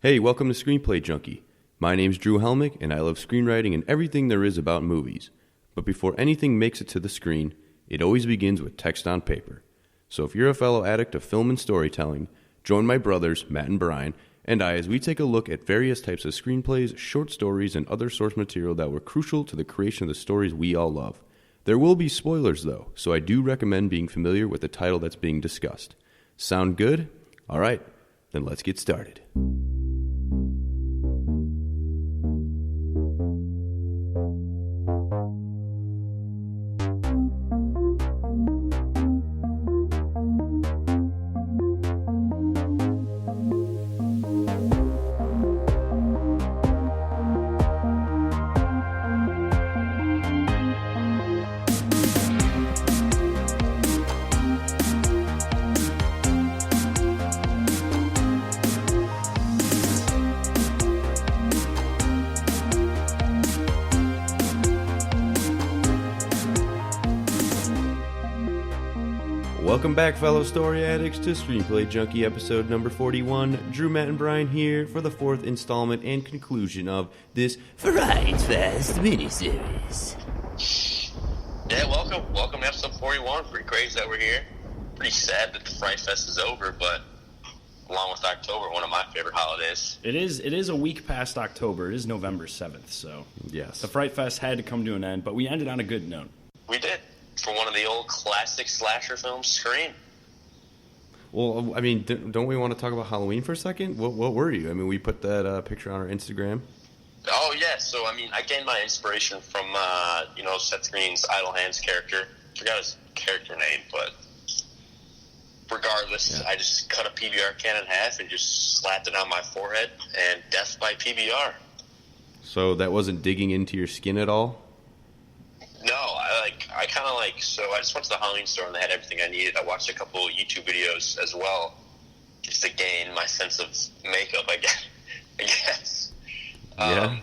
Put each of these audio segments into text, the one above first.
Hey, welcome to Screenplay Junkie. My name's Drew Hellmich, and I love screenwriting and everything there is about movies. But before anything makes it to the screen, it always begins with text on paper. So if you're a fellow addict of film and storytelling, join my brothers, Matt and Bryan, and I as we take a look at various types of screenplays, short stories, and other source material that were crucial to the creation of the stories we all love. There will be spoilers, though, so I do recommend being familiar with the title that's being discussed. Sound good? All right, then let's get started. Welcome back, fellow story addicts, to Screenplay Junkie episode number 41. Drew, Matt, and Bryan here for the fourth installment and conclusion of this Fright Fest miniseries. Yeah, welcome to episode 41. Pretty crazy that we're here. Pretty sad that the Fright Fest is over, but along with October, one of my favorite holidays. It is a week past October. It is November 7th, so yes, the Fright Fest had to come to an end, but we ended on a good note. We did. For one of the old classic slasher films, Scream. Well, I mean, don't we want to talk about Halloween for a second? What were you? I mean, we put that picture on our Instagram. Oh, yeah. So, I mean, I gained my inspiration from, Seth Green's Idle Hands character. I forgot his character name, but regardless, yeah. I just cut a PBR can in half and just slapped it on my forehead, and death by PBR. So that wasn't digging into your skin at all? No, so I just went to the Halloween store and they had everything I needed. I watched a couple YouTube videos as well, just to gain my sense of makeup, I guess. Yeah.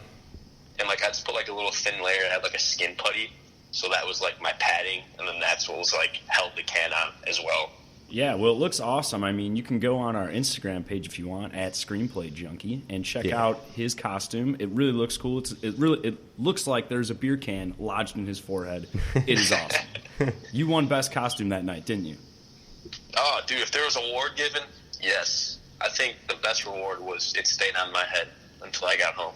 And I just put a little thin layer. I had a skin putty, so that was my padding, and then that's what was held the can on as well. Yeah, well, it looks awesome. I mean, you can go on our Instagram page if you want, at Screenplay Junkie, and check out his costume. It really looks cool. It looks like there's a beer can lodged in his forehead. It is awesome. You won best costume that night, didn't you? Oh, dude, if there was an award given, yes. I think the best reward was it stayed on my head until I got home.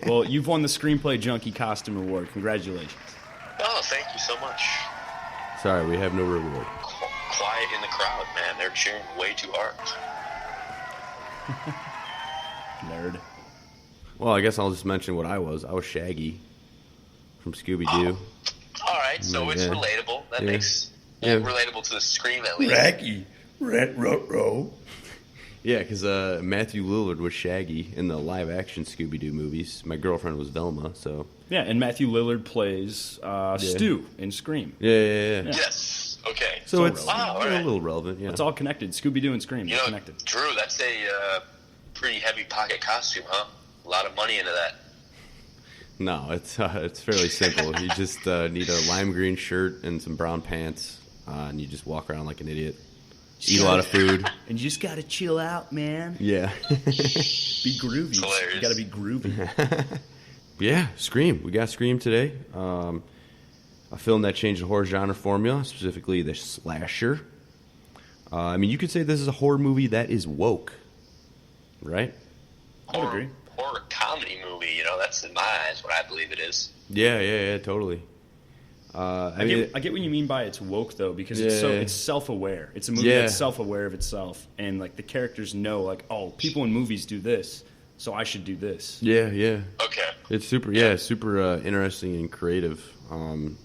Well, you've won the Screenplay Junkie costume award. Congratulations. Oh, thank you so much. Sorry, we have no reward. Quiet in the crowd, man. They're cheering way too hard. Nerd. Well, I guess I'll just mention what I was. I was Shaggy from Scooby-Doo. Oh, all right, so it's relatable. That makes it relatable to the Scream, at least. Raggy. Rat-row. Yeah, because Matthew Lillard was Shaggy in the live-action Scooby-Doo movies. My girlfriend was Velma, so... Yeah, and Matthew Lillard plays Stu in Scream. Yeah. Yes. Okay. So it's a little relevant, yeah. It's all connected. Scooby-Doo and Scream, they're connected. Drew, that's a pretty heavy pocket costume, huh? A lot of money into that. No, it's fairly simple. You just need a lime green shirt and some brown pants, and you just walk around like an idiot. Eat a lot of food. And you just gotta chill out, man. Yeah. Be groovy. Hilarious. You gotta be groovy. Yeah, Scream. We got Scream today. A film that changed the horror genre formula, specifically the slasher. I mean, you could say this is a horror movie that is woke, right? I would agree. Horror comedy movie, that's in my eyes what I believe it is. Yeah, totally. I get what you mean by it's woke, though, because it's self-aware. It's a movie that's self-aware of itself, and the characters know, people in movies do this, so I should do this. Yeah. Okay. It's super interesting and creative.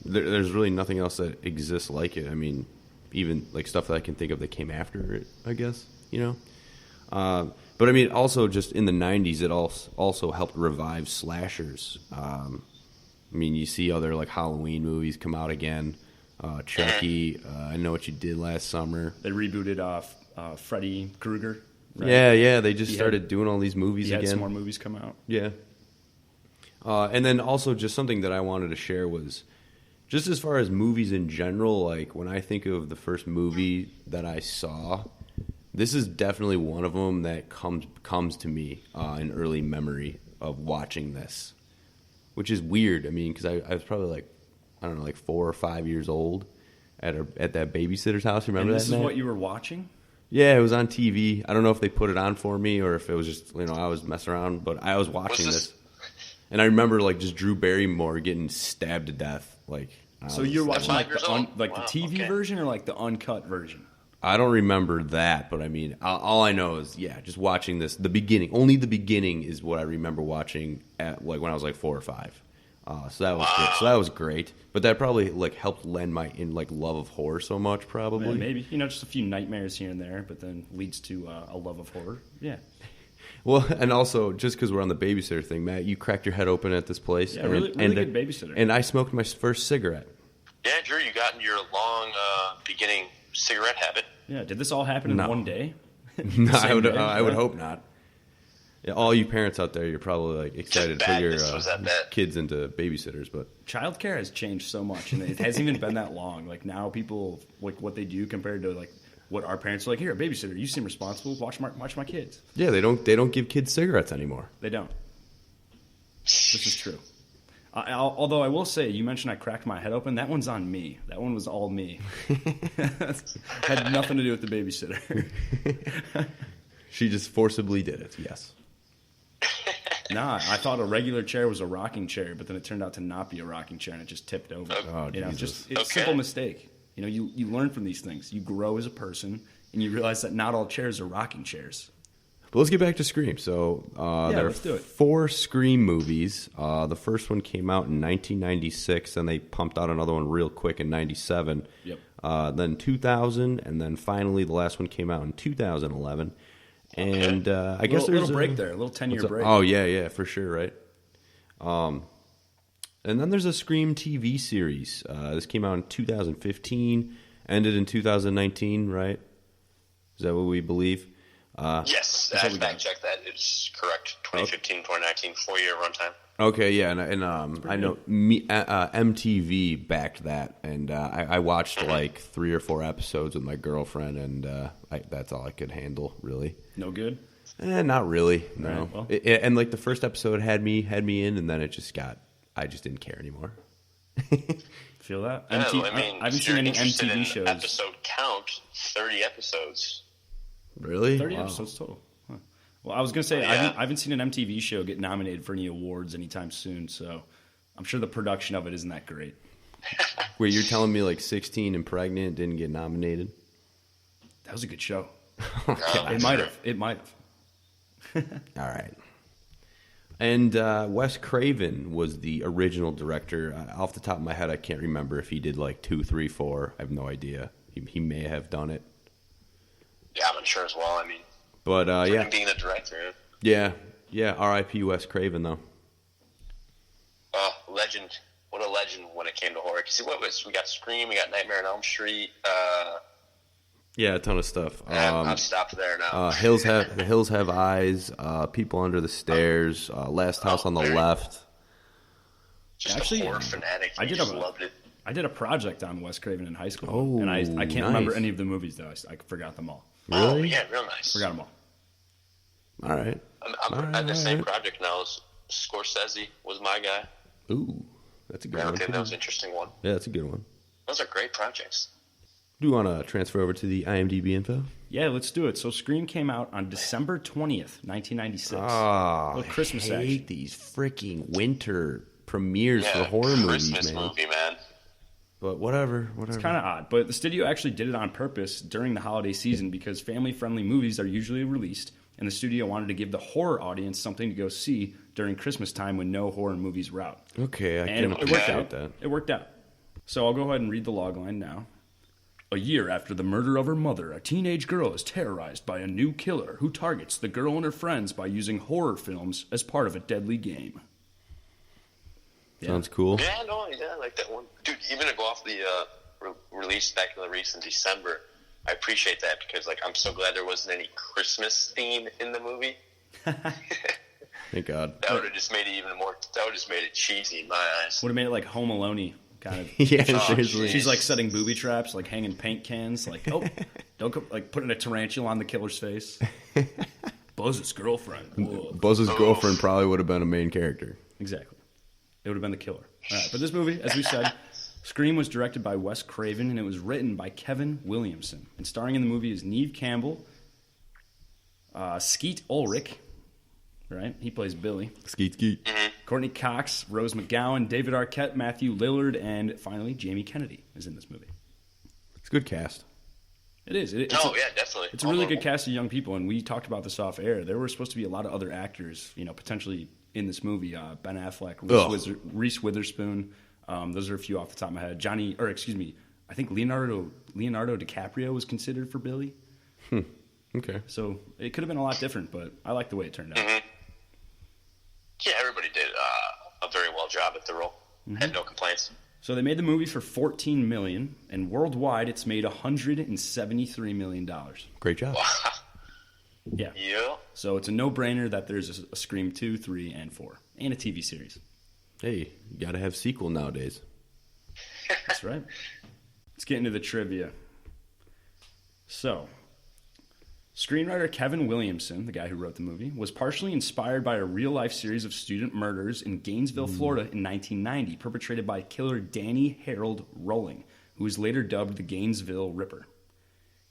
There's really nothing else that exists like it. I mean, even stuff that I can think of that came after it, I guess, But I mean, also just in the 90s, it also helped revive slashers. I mean, you see other Halloween movies come out again. Chucky, I Know What You Did Last Summer. They rebooted Freddy Krueger. Right? Yeah. They just started doing all these movies again. Some more movies come out. Yeah. And then also just something that I wanted to share was just as far as movies in general, when I think of the first movie that I saw, This is definitely one of them that comes to me in early memory of watching this, which is weird. I mean, because I was probably like, I don't know, like 4 or 5 years old at that babysitter's house. Remember that? This is what you were watching? Yeah, it was on TV. I don't know if they put it on for me or if it was just, I was messing around, but I was watching this. And I remember like just Drew Barrymore getting stabbed to death. Like, so you're watching like the Wow, TV version or like the uncut version? I don't remember that, but I mean, all I know is, just watching this. The beginning, only the beginning is what I remember watching at like when I was like 4 or 5. So that was good. So that was great. But that probably like helped lend my love of horror so much. Probably, maybe just a few nightmares here and there, but then leads to a love of horror. Yeah. Well, and also just because we're on the babysitter thing, Matt, you cracked your head open at this place. Yeah, really good babysitter. And I smoked my first cigarette. Yeah, Drew, you got into your long beginning cigarette habit. Yeah, did this all happen in one day? No, I would hope not. Yeah, all you parents out there, you're probably like excited to put your kids into babysitters, but childcare has changed so much, and it hasn't even been that long. Like now, people like what they do compared to like what our parents are like. Here, a babysitter, you seem responsible. Watch my kids. Yeah, they don't give kids cigarettes anymore. They don't. This is true. Although I will say, you mentioned I cracked my head open. That one's on me. That one was all me. Had nothing to do with the babysitter. She just forcibly did it. Yes. Nah, I thought a regular chair was a rocking chair, but then it turned out to not be a rocking chair, and it just tipped over. Oh, Jesus. It's a simple mistake. You learn from these things. You grow as a person, and you realize that not all chairs are rocking chairs. But let's get back to Scream. So there are 4 Scream movies. The first one came out in 1996, and they pumped out another one real quick in 97. Yep. Then 2000, and then finally the last one came out in 2011. And I guess there's a little break there, a little 10-year break. Oh, yeah, for sure, right? And then there's a Scream TV series. This came out in 2015, ended in 2019, right? Is that what we believe? Yes, I fact checked that. It's correct. 2015, 2019, 4-year runtime. Okay, yeah, and I know MTV backed that, and I watched like 3 or 4 episodes with my girlfriend, and that's all I could handle, really. No good? Not really, no. Right, well. And like the first episode had me in, and then I just didn't care anymore. Feel that? I haven't seen any MTV shows. Episode count, 30 episodes. Really? 30 episodes total. Huh. Well, I was going to say, I haven't seen an MTV show get nominated for any awards anytime soon, so I'm sure the production of it isn't that great. Wait, you're telling me like 16 and Pregnant didn't get nominated? That was a good show. Okay. It might have. All right. And Wes Craven was the original director. Off the top of my head, I can't remember if he did like 2, 3, 4. I have no idea. He may have done it. Yeah, I'm sure as well. I mean, but him being the director. Yeah. R.I.P. Wes Craven, though. Legend. What a legend when it came to horror. Because we got Scream, we got Nightmare on Elm Street. Yeah, a ton of stuff. I've stopped there now. Hills Have Eyes. People Under the Stairs. Last House on the Left. Just a horror fanatic. I loved it. I did a project on Wes Craven in high school, and I can't remember any of the movies though. I forgot them all. Really? Oh, yeah, real nice. Forgot them all. All right. I'm at the same project now. Scorsese was my guy. Ooh, that's a good one. I think that was an interesting one. Yeah, that's a good one. Those are great projects. Do you want to transfer over to the IMDb info? Yeah, let's do it. So Scream came out on December 20th, 1996. Oh, a little Christmas I hate these freaking winter premieres for horror movies, Christmas movie, man. But whatever. It's kind of odd. But the studio actually did it on purpose during the holiday season because family-friendly movies are usually released, and the studio wanted to give the horror audience something to go see during Christmas time when no horror movies were out. Okay, I can appreciate that. It worked out. So I'll go ahead and read the logline now. A year after the murder of her mother, a teenage girl is terrorized by a new killer who targets the girl and her friends by using horror films as part of a deadly game. Yeah. Sounds cool. Yeah, I like that one. Dude, even to go off the release back in the recent December, I appreciate that because I'm so glad there wasn't any Christmas theme in the movie. Thank God. That would have just made it even more, that would have just made it cheesy in my eyes. Would have made it like Home Alone-y, kind of. Yeah, seriously. She's like setting booby traps, like hanging paint cans, like, oh, don't go, like putting a tarantula on the killer's face. Buzz's girlfriend. Whoa. Buzz's girlfriend probably would have been a main character. Exactly. It would have been the killer. All right, but this movie, as we said, Scream was directed by Wes Craven, and it was written by Kevin Williamson. And starring in the movie is Neve Campbell, Skeet Ulrich, right? He plays Billy. Skeet. Courteney Cox, Rose McGowan, David Arquette, Matthew Lillard, and finally Jamie Kennedy is in this movie. It's a good cast. It is. Yeah, definitely. It's a really good cast of young people, and we talked about this off air. There were supposed to be a lot of other actors, potentially in this movie. Ben Affleck, Reese Witherspoon. Those are a few off the top of my head. I think Leonardo DiCaprio was considered for Billy. Okay. So it could have been a lot different, but I like the way it turned out. Mm-hmm. Yeah, everybody did a very well job at the role. Mm-hmm. Had no complaints. So they made the movie for $14 million, and worldwide it's made $173 million. Great job. Wow. Yeah. So it's a no-brainer that there's a Scream 2, 3, and 4, and a TV series. Hey, you got to have sequel nowadays. That's right. Let's get into the trivia. So, screenwriter Kevin Williamson, the guy who wrote the movie, was partially inspired by a real-life series of student murders in Gainesville, Florida in 1990, perpetrated by killer Danny Harold Rowling, who was later dubbed the Gainesville Ripper.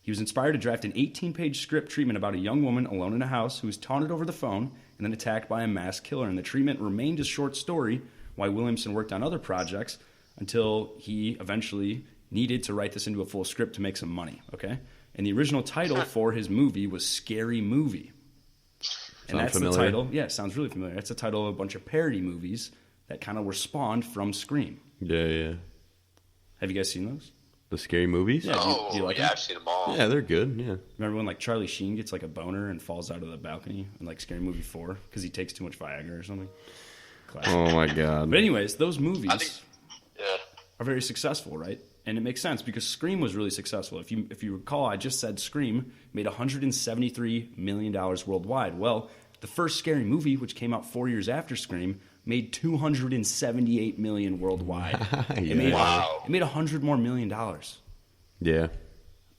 He was inspired to draft an 18-page script treatment about a young woman alone in a house who was taunted over the phone and then attacked by a mass killer, and the treatment remained a short story while Williamson worked on other projects until he eventually needed to write this into a full script to make some money, okay? And the original title for his movie was Scary Movie. And that's familiar. The title. Yeah, it sounds really familiar. That's the title of a bunch of parody movies that kind of were spawned from Scream. Yeah. Have you guys seen those? The scary movies? Yeah, do you like them? I've seen them all. Yeah, they're good, yeah. Remember when, like, Charlie Sheen gets, like, a boner and falls out of the balcony in, like, Scary Movie 4 because he takes too much Viagra or something? Classic. Oh, my God. But anyways, those movies Yeah. are very successful, right? And it makes sense because Scream was really successful. If you recall, I just said Scream made $173 million worldwide. Well, the first Scary Movie, which came out 4 years after Scream, made $278 million worldwide. Yeah. It made $100 more million. Yeah.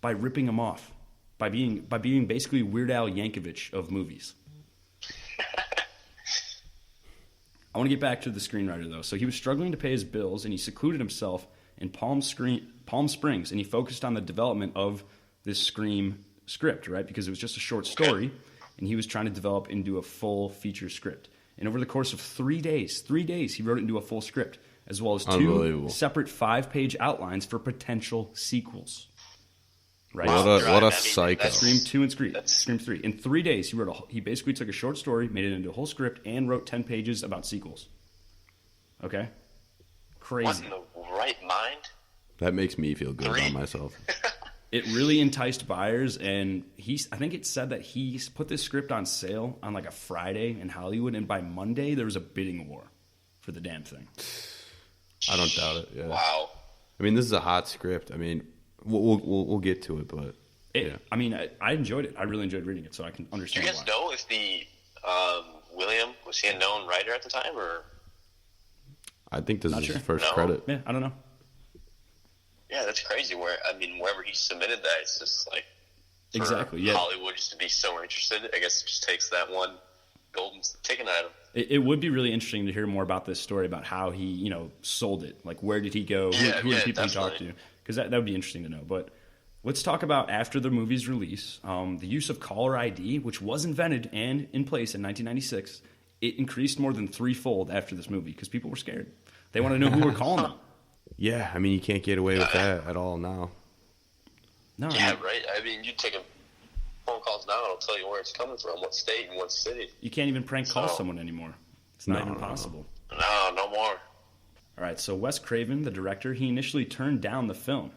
By ripping them off. By being basically Weird Al Yankovic of movies. I want to get back to the screenwriter, though. So he was struggling to pay his bills, and he secluded himself in Palm Springs, and he focused on the development of this Scream script, right? Because it was just a short story, and he was trying to develop into a full feature script. And over the course of 3 days, he wrote it into a full script, as well as 2 separate 5-page outlines for potential sequels. Right? What a psycho. Scream 2 and Scream 3. In 3 days, he basically took a short story, made it into a whole script, and wrote 10 pages about sequels. Okay? Crazy. What in the right mind? That makes me feel good about myself. It really enticed buyers, and I think it said that he put this script on sale on like a Friday in Hollywood, and by Monday there was a bidding war for the damn thing. I don't doubt it. Yeah. Wow. I mean, this is a hot script. I mean, we'll get to it, but yeah. I mean, I enjoyed it. I really enjoyed reading it, so I can understand. Do you guys know if the William was he a known writer at the time, or? I think this is his first credit. Yeah, I don't know. Yeah, that's crazy. Wherever he submitted that, it's just like exactly. Yeah, Hollywood just to be so interested. I guess it just takes that one golden ticket item. It would be really interesting to hear more about this story about how he, sold it. Like, where did he go? Who are the people he talked to? Because that would be interesting to know. But let's talk about after the movie's release, the use of caller ID, which was invented and in place in 1996. It increased more than threefold after this movie because people were scared. They want to know who we're calling them. Yeah, I mean, you can't get away with that at all now. No. Yeah, right. I mean, you take phone calls now, it'll tell you where it's coming from, what state and what city. You can't even prank call someone anymore. It's not even possible. No more. All right, so Wes Craven, the director, he initially turned down the film.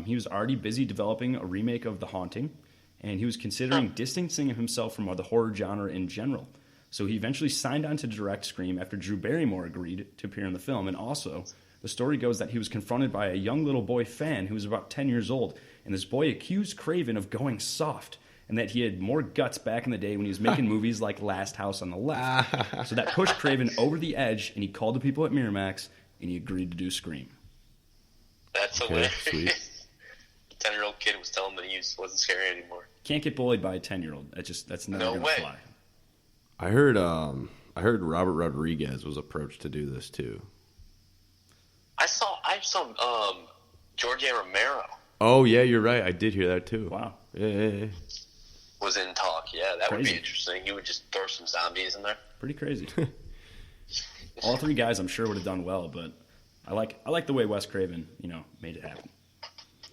He was already busy developing a remake of The Haunting, and he was considering distancing himself from the horror genre in general. So he eventually signed on to direct Scream after Drew Barrymore agreed to appear in the film. And also, the story goes that he was confronted by a young little boy fan who was about 10 years old, and this boy accused Craven of going soft, and that he had more guts back in the day when he was making movies like Last House on the Left. So that pushed Craven over the edge, and he called the people at Miramax, and he agreed to do Scream. That's okay, hilarious. sweet. 10-year-old kid was telling him that he wasn't scary anymore. Can't get bullied by a 10-year-old. That's never going to fly. I heard Robert Rodriguez was approached to do this too. I saw George A. Romero. Oh yeah, you're right. I did hear that too. Wow. Yeah. Was in talk. Yeah, that would Crazy. be interesting. He would just throw some zombies in there. Pretty crazy. All three guys, I'm sure, would have done well, but I like the way Wes Craven, made it happen.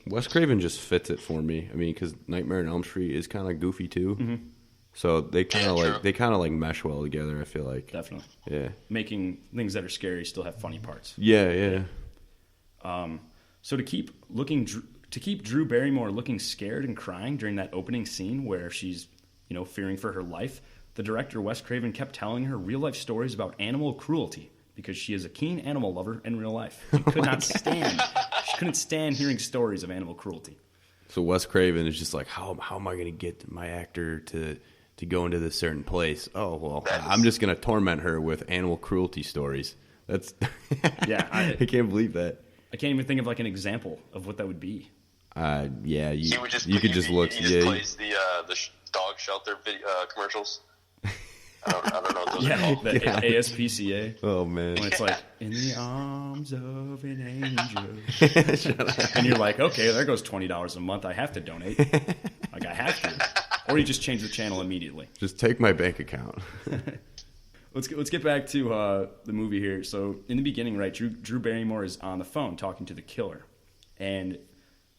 Wes Craven just fits it for me. I mean, because Nightmare on Elm Street is kind of goofy too, Mm-hmm. so they kind of true. like mesh well together. I feel like Definitely. Yeah. Making things that are scary still have funny parts. Yeah. So to keep Drew Barrymore looking scared and crying during that opening scene where she's, fearing for her life, the director Wes Craven kept telling her real-life stories about animal cruelty because she is a keen animal lover in real life. She couldn't stand hearing stories of animal cruelty. So Wes Craven is just like, how am I going to get my actor to go into this certain place? Oh well, I'm just going to torment her with animal cruelty stories. That's Yeah, I can't believe that. I can't even think of like an example of what that would be. Yeah, He would just you could just look. He just plays the dog shelter commercials. I don't know what those are called. The ASPCA. Oh man, When it's like, in the arms of an angel. And you're like, okay, there goes $20 a month. I have to donate. Like, I have to. Or you just change the channel immediately. just take my bank account. Let's get back to the movie here. So in the beginning, right, Drew Barrymore is on the phone talking to the killer. And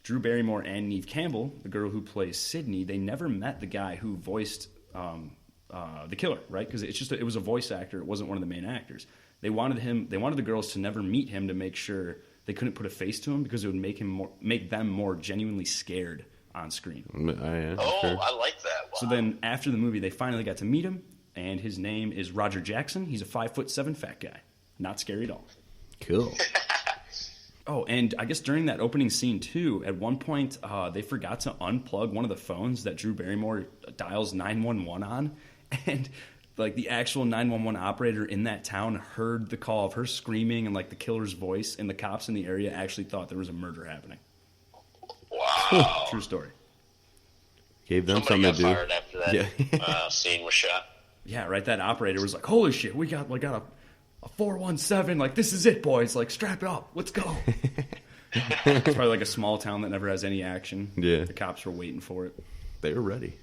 Drew Barrymore and Neve Campbell, the girl who plays Sydney, they never met the guy who voiced the killer, right? Because it was a voice actor. It wasn't one of the main actors. They wanted the girls to never meet him to make sure they couldn't put a face to him because it would make them more genuinely scared on screen. Sure. I like that. Wow. So then after the movie, they finally got to meet him, and his name is Roger Jackson. He's a 5'7" fat guy. Not scary at all. Cool. Oh, and I guess during that opening scene, too, at one point, they forgot to unplug one of the phones that Drew Barrymore dials 911 on. And, like, the actual 911 operator in that town heard the call of her screaming and, like, the killer's voice, and the cops in the area actually thought there was a murder happening. Wow. True story. Gave them Somebody something to got do. fired after that scene was shot. Yeah, right, that operator was like, holy shit, we got a 417, like, this is it, boys, like, strap it up, let's go. It's probably like a small town that never has any action. Yeah. The cops were waiting for it. They were ready.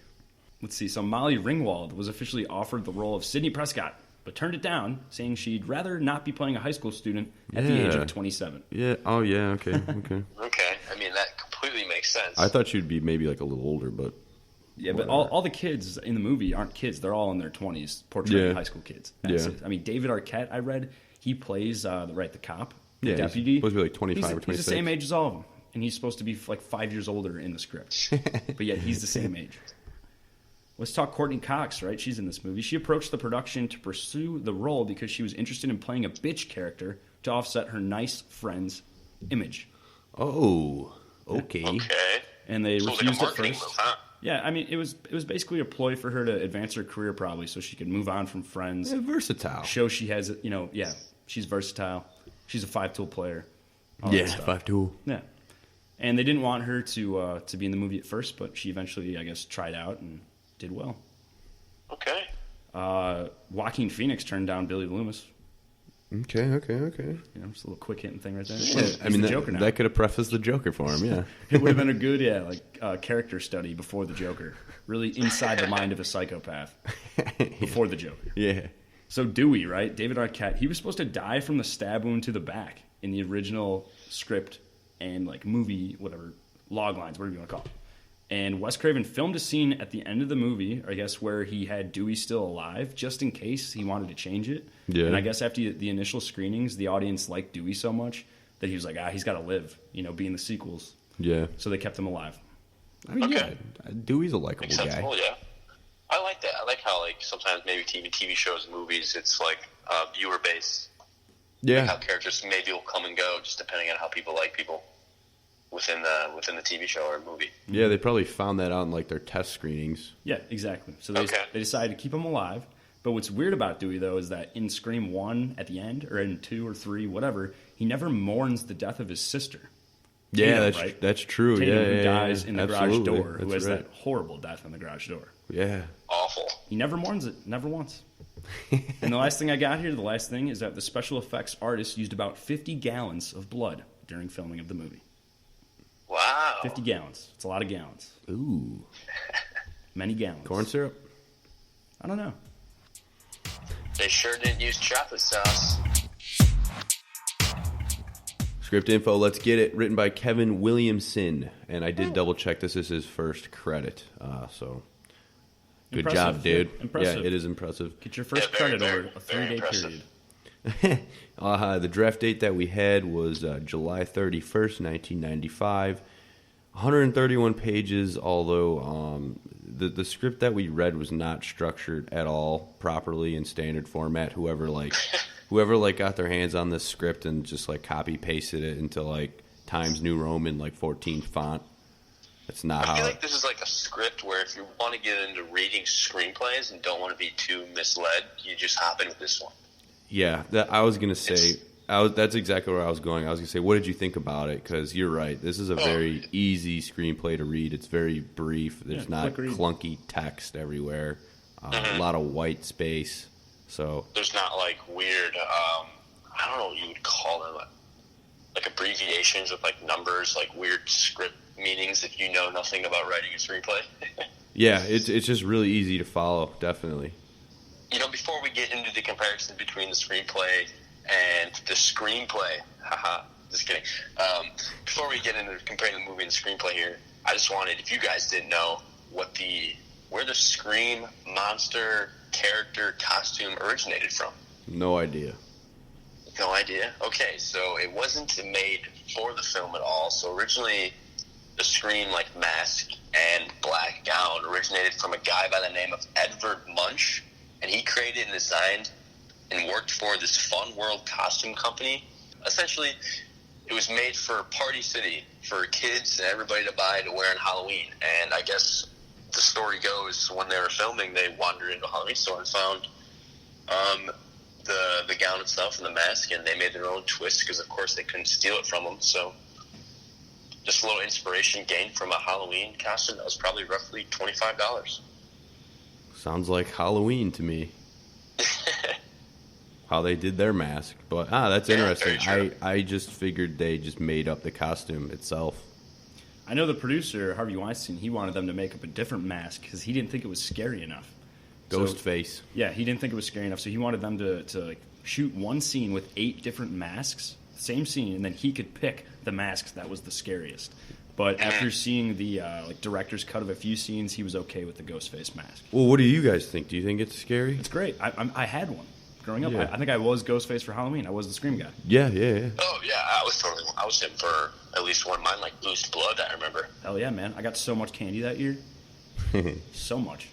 Let's see, so Molly Ringwald was officially offered the role of Sidney Prescott, but turned it down, saying she'd rather not be playing a high school student at the age of 27. Yeah. Oh yeah. Okay. Okay. I mean, that completely makes sense. I thought she'd be maybe like a little older, but Yeah, but all the kids in the movie aren't kids. They're all in their 20s, portraying high school kids. That's it. I mean, David Arquette, I read, he plays the cop, the deputy. He's supposed to be like 25 or 26. He's the same age as all of them, and he's supposed to be like 5 years older in the script. But yet he's the same age. Let's talk Courteney Cox, right? She's in this movie. She approached the production to pursue the role because she was interested in playing a bitch character to offset her nice friend's image. Oh, okay. Okay. And they So it was refused like a at marketing first. move, huh? Yeah, I mean, it was basically a ploy for her to advance her career probably so she could move on from Friends. Yeah, versatile. Show she has, she's versatile. She's a 5-tool player. all that Yeah, stuff. 5'2". Yeah. And they didn't want her to be in the movie at first, but she eventually, I guess, tried out and did well. Okay. Joaquin Phoenix turned down Billy Loomis. Okay. Just a little quick hitting thing right there. Yeah, He's I mean, the Joker now. that could have prefaced the Joker for him, yeah. It would have been a good, character study before the Joker. Really inside the mind of a psychopath before the Joker. Yeah. So Dewey, right? David Arquette, he was supposed to die from the stab wound to the back in the original script and, like, movie, whatever, log lines, whatever you want to call it. And Wes Craven filmed a scene at the end of the movie, I guess, where he had Dewey still alive, just in case he wanted to change it. Yeah. And I guess after the initial screenings, the audience liked Dewey so much that he was like, he's got to live, be in the sequels. Yeah. So they kept him alive. I mean, Okay. yeah, Dewey's a likable Makes guy. sense. Well, yeah. I like that. I like how, like, sometimes maybe TV shows and movies, it's like viewer based. Yeah. Like how characters maybe will come and go just depending on how people like people within the TV show or movie. Yeah, they probably found that out in, like, their test screenings. Yeah, exactly. So they decided to keep him alive. But what's weird about Dewey, though, is that in Scream 1 at the end, or in 2 or 3, whatever, he never mourns the death of his sister. Yeah, right? that's true. Tatum, who dies in the Absolutely. garage door, who That's has right. that horrible death in the garage door. Yeah. Awful. He never mourns it, never once. And the last thing I got here, the last thing, is that the special effects artist used about 50 gallons of blood during filming of the movie. Wow. 50 gallons. It's a lot of gallons. Ooh. Many gallons. Corn syrup? I don't know. They sure didn't use chocolate sauce. Script info, let's get it. Written by Kevin Williamson. And I did double check. This is his first credit. So good Impressive. job, dude. Impressive. Yeah, it is impressive. Get your first Yeah, credit very, over a very 3-day impressive. period. The draft date that we had was July 31st, 1995. 131 pages, although the script that we read was not structured at all properly in standard format. Whoever got their hands on this script and just like copy pasted it into like Times New Roman like 14 font. That's not I how. feel like this is like a script where if you want to get into reading screenplays and don't want to be too misled, you just hop in with this one. Yeah, I was gonna say. That's exactly where I was going. I was going to say, what did you think about it? Because you're right. This is a very easy screenplay to read. It's very brief. There's not clunky text everywhere. A lot of white space. So There's not like weird, I don't know what you would call them, like abbreviations with like numbers, like weird script meanings if you know nothing about writing a screenplay. yeah, it's just really easy to follow. Definitely. You know, before we get into the comparison between the screenplay and the screenplay, haha, just kidding. Before we get into comparing the movie and the screenplay here, I just wanted, if you guys didn't know, where the Scream monster character costume originated from. No idea. No idea? Okay, so it wasn't made for the film at all. So originally, the Scream mask and black gown originated from a guy by the name of Edvard Munch, and he created and designed and worked for this Fun World costume company. Essentially, it was made for Party City, for kids and everybody to buy to wear on Halloween. And I guess the story goes, when they were filming, they wandered into a Halloween store and found the gown and stuff and the mask, and they made their own twist because, of course, they couldn't steal it from them. So just a little inspiration gained from a Halloween costume that was probably roughly $25. Sounds like Halloween to me. How they did their mask. But that's interesting. I just figured they just made up the costume itself. I know the producer, Harvey Weinstein, he wanted them to make up a different mask because he didn't think it was scary enough. Ghostface. Yeah, he didn't think it was scary enough, so he wanted them to shoot one scene with 8 different masks, same scene, and then he could pick the mask that was the scariest. But after seeing the director's cut of a few scenes, he was okay with the Ghostface mask. Well, what do you guys think? Do you think it's scary? It's great. I had one growing up. Yeah. I think I was Ghostface for Halloween. I was the Scream guy. Yeah. Oh, yeah, I was him for at least one. Mine, Boost Blood, I remember. Hell yeah, man. I got so much candy that year. So much.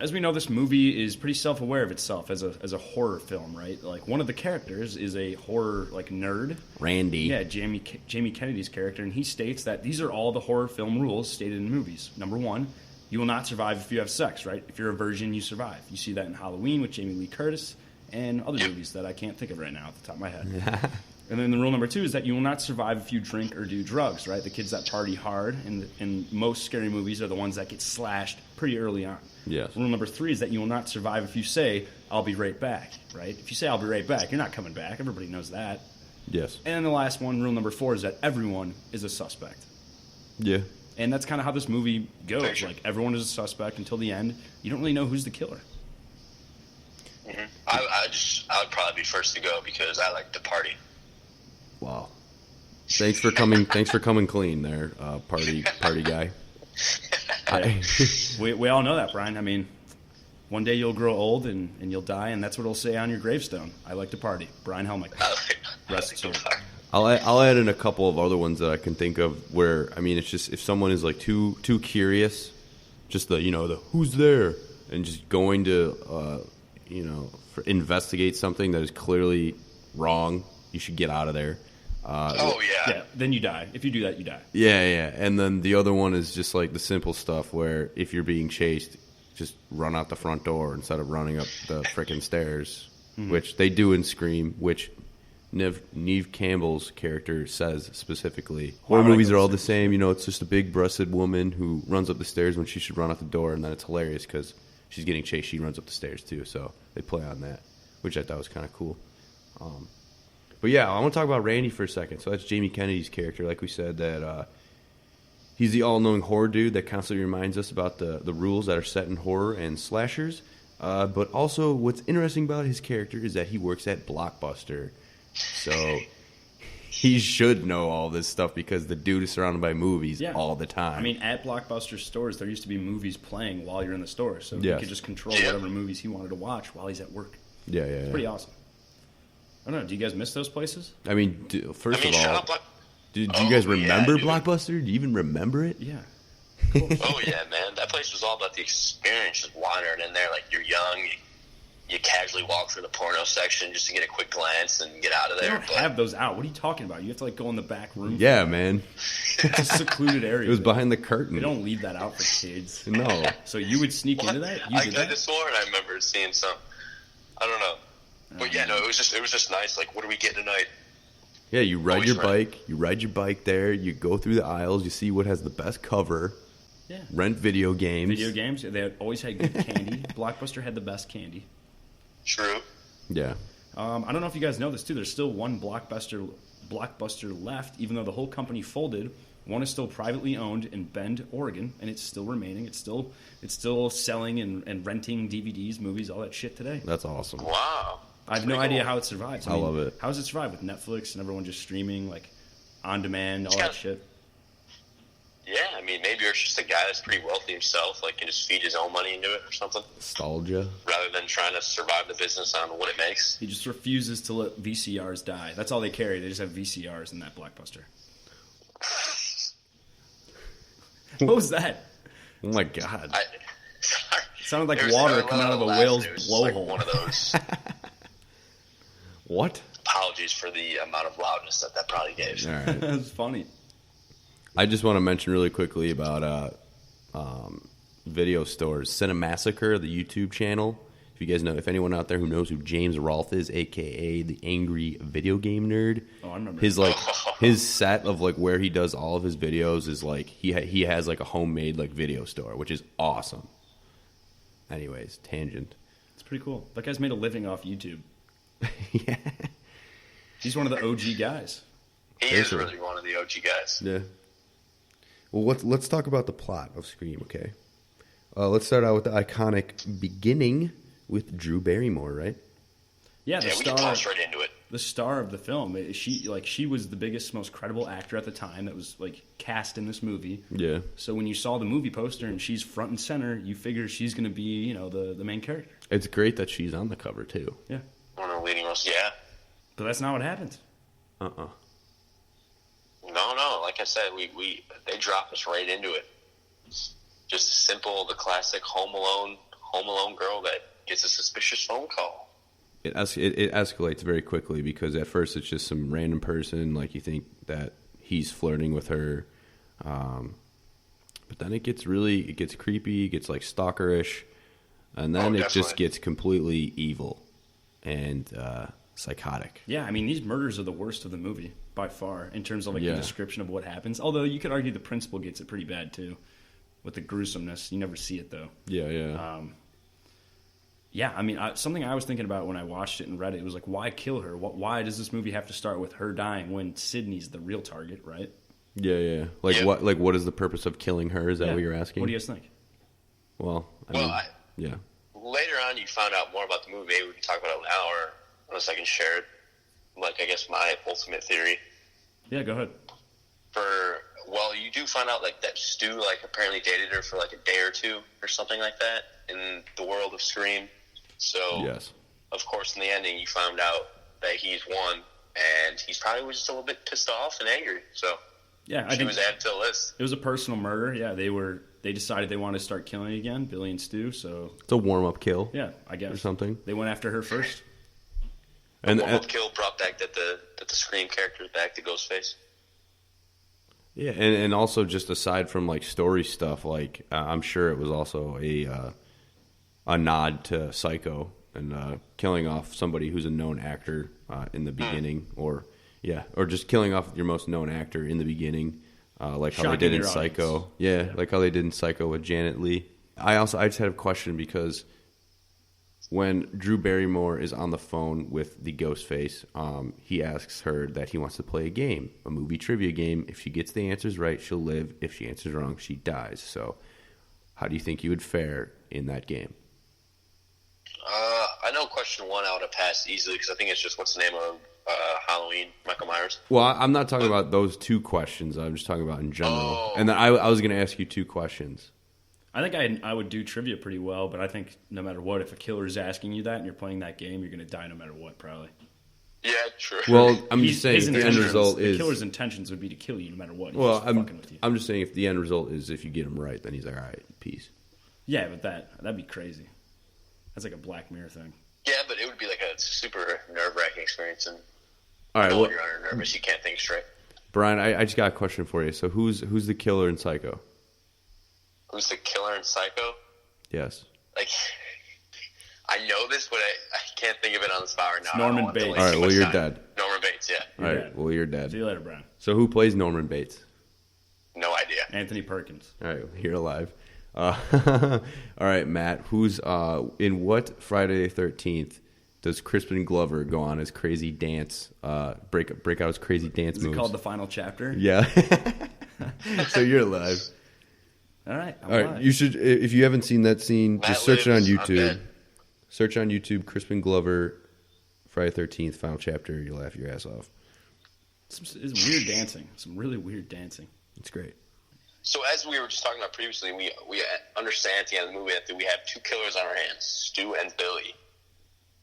As we know, this movie is pretty self-aware of itself as a horror film, right? Like, one of the characters is a horror, nerd. Randy. Yeah, Jamie Kennedy's character, and he states that these are all the horror film rules stated in movies. Number 1, you will not survive if you have sex, right? If you're a virgin, you survive. You see that in Halloween with Jamie Lee Curtis and other movies that I can't think of right now off the top of my head. And then the rule number 2 is that you will not survive if you drink or do drugs, right? The kids that party hard in most scary movies are the ones that get slashed pretty early on. Yes. Rule number 3 is that you will not survive if you say, I'll be right back, right? If you say, I'll be right back, you're not coming back. Everybody knows that. Yes. And then the last one, rule number 4, is that everyone is a suspect. Yeah. And that's kind of how this movie goes. Picture. Everyone is a suspect until the end. You don't really know who's the killer. Mm-hmm. I would probably be first to go because I like to party. Wow. Thanks for coming clean there, party guy. We all know that, Brian. I mean, one day you'll grow old and you'll die, and that's what it'll say on your gravestone. I like to party. Brian Hellmich. Rest assured. I'll add in a couple of other ones that I can think of where, I mean, it's just if someone is too curious, just the who's there, and just going to investigate something that is clearly wrong, you should get out of there. Yeah, then you die. If you do that, you die. Yeah. And then the other one is just the simple stuff where if you're being chased, just run out the front door instead of running up the frickin' stairs, which they do in Scream, which Neve Campbell's character says specifically, horror movies are all the same. You know, it's just a big-breasted woman who runs up the stairs when she should run out the door, and then it's hilarious because she's getting chased. She runs up the stairs, too. So they play on that, which I thought was kind of cool. But, yeah, I want to talk about Randy for a second. So that's Jamie Kennedy's character. Like we said, that he's the all-knowing horror dude that constantly reminds us about the rules that are set in horror and slashers. But also what's interesting about his character is that he works at Blockbuster. So he should know all this stuff because the dude is surrounded by movies all the time. I mean, at Blockbuster stores, there used to be movies playing while you're in the store. So he could just control whatever movies he wanted to watch while he's at work. Yeah. It's pretty awesome. I don't know. Do you guys miss those places? I mean, first of all, do you guys remember Blockbuster? Do you even remember it? Yeah. Cool. Oh, yeah, man. That place was all about the experience, just wandering in there like you're young. You casually walk through the porno section just to get a quick glance and get out of there. They don't have those out. What are you talking about? You have to, like, go in the back room. Yeah, man. It's a secluded area. It was behind the curtain. They don't leave that out for kids. No. So you would sneak into that? I could have sworn I remember seeing some. I don't know. But yeah, no, it was just nice. Like, what are we getting tonight? Yeah, you ride your bike. You ride your bike there. You go through the aisles. You see what has the best cover. Yeah. Rent video games. Video games. They always had good candy. Blockbuster had the best candy. True. Yeah. I don't know if you guys know this too. There's still one Blockbuster left, even though the whole company folded. One is still privately owned in Bend, Oregon, and it's still remaining. It's still selling and renting DVDs, movies, all that shit today. That's awesome. Wow. I have no idea how it survives. I love it. How does it survive with Netflix and everyone just streaming, like, on demand, all that shit? Yeah, I mean, maybe you're just a guy that's pretty wealthy himself, like, can just feed his own money into it or something. Nostalgia. Rather than trying to survive the business on what it makes. He just refuses to let VCRs die. That's all they carry. They just have VCRs in that Blockbuster. What was that? Oh, my God. Sorry. It sounded like water coming out of a whale's blowhole. Like one of those. What? Apologies for the amount of loudness that probably gave. All right. That's funny. I just want to mention really quickly about video stores. Cinemassacre, the YouTube channel. If you guys know, if anyone out there who knows who James Rolfe is, a.k.a. the angry video game nerd. Oh, I remember. His set of, like, where he does all of his videos is, like, he has, like, a homemade, like, video store, which is awesome. Anyways, tangent. It's pretty cool. That guy's made a living off YouTube. Yeah. He's one of the OG guys. He is really one of the OG guys. Yeah. Well, let's talk about the plot of Scream, okay? Let's start out with the iconic beginning with Drew Barrymore, right? Yeah, we can toss right into it. The star of the film. She was the biggest, most credible actor at the time that was, like, cast in this movie. Yeah. So when you saw the movie poster and she's front and center, you figure she's going to be, you know, the main character. It's great that she's on the cover, too. Yeah. One of the leading roles, yeah. But that's not what happens. No. Like I said, they dropped us right into it. Just simple, the classic Home Alone girl that gets a suspicious phone call. It escalates very quickly because at first it's just some random person, like you think that he's flirting with her, but then it gets creepy, it gets like stalkerish, and then it just gets completely evil and psychotic. Yeah, I mean, these murders are the worst of the movie by far in terms of the description of what happens. Although you could argue the principal gets it pretty bad too, with the gruesomeness. You never see it though. Yeah. Yeah, I mean, something I was thinking about when I watched it and read it was like, why kill her? Why does this movie have to start with her dying when Sydney's the real target, right? Yeah. What is the purpose of killing her? Is that what you're asking? What do you guys think? Well, yeah. Later on, you found out more about the movie. Maybe we can talk about it now, or unless I can share it. Like, I guess my ultimate theory. Yeah, go ahead. You do find out, like, that Stu, like, apparently dated her for, like, a day or two or something like that in the world of Scream. So, yes. Of course, in the ending, you found out that he's won, and he's probably just a little bit pissed off and angry. So, yeah, I think was added to the list. It was a personal murder. Yeah, they decided they wanted to start killing again, Billy and Stu. So it's a warm-up kill. Yeah, I guess. Or something. They went after her first. And warm-up kill brought back that the Scream characters back to Ghostface. Yeah, and also just aside from like story stuff, like I'm sure it was also a nod to Psycho and killing off somebody who's a known actor in the beginning, or just killing off your most known actor in the beginning, like how they did in Psycho. Yeah, like how they did in Psycho with Janet Leigh. I just had a question because when Drew Barrymore is on the phone with the Ghostface, he asks her that he wants to play a game, a movie trivia game. If she gets the answers right, she'll live. If she answers wrong, she dies. So how do you think you would fare in that game? I know question 1 I would have passed easily because I think it's just what's the name of Halloween, Michael Myers. Well, I'm not talking about those 2 questions. I'm just talking about in general. And then I was going to ask you 2 questions. I think I would do trivia pretty well, but I think no matter what, if a killer is asking you that and you're playing that game, you're going to die no matter what, probably. Yeah, true. Well, I'm just saying the end result is... The killer's intentions would be to kill you no matter what. Well, I'm just saying if the end result is if you get him right, then he's like, all right, peace. Yeah, but that'd be crazy. That's like a Black Mirror thing. Yeah, but it would be like a super nerve-wracking experience. And all right, when you're nervous, you can't think straight. Brian, I just got a question for you. So who's the killer in Psycho? Who's the killer in Psycho? Yes. Like, I know this, but I can't think of it on the spot right now. Norman Bates. All right, well, you're dead. Norman Bates, yeah. All right, well, you're dead. See you later, Brian. So who plays Norman Bates? No idea. Anthony Perkins. All right, you're alive. All right, Matt, who's in what Friday the 13th does Crispin Glover go on his crazy dance, break out his crazy dance moves? Is it called The Final Chapter? Yeah. So you're alive. All right. All right. You should, if you haven't seen that scene, just search it on YouTube. Search on YouTube, Crispin Glover, Friday 13th, Final Chapter. You'll laugh your ass off. It's weird dancing. Some really weird dancing. It's great. So as we were just talking about previously, we understand at the end of the movie that we have 2 killers on our hands, Stu and Billy.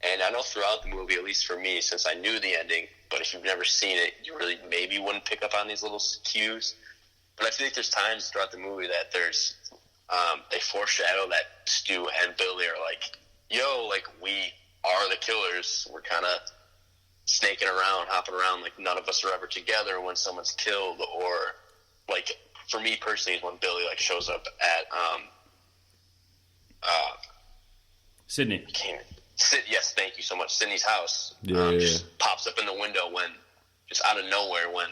And I know throughout the movie, at least for me, since I knew the ending, but if you've never seen it, you really maybe wouldn't pick up on these little cues. But I feel like there's times throughout the movie that there's they foreshadow that Stu and Billy are like, yo, like, we are the killers. We're kind of snaking around, hopping around, like none of us are ever together when someone's killed. Or, like, for me personally, is when Billy, like, shows up at Sydney. Yes, thank you so much. Sydney's house. Yeah. Just pops up in the window when, just out of nowhere, when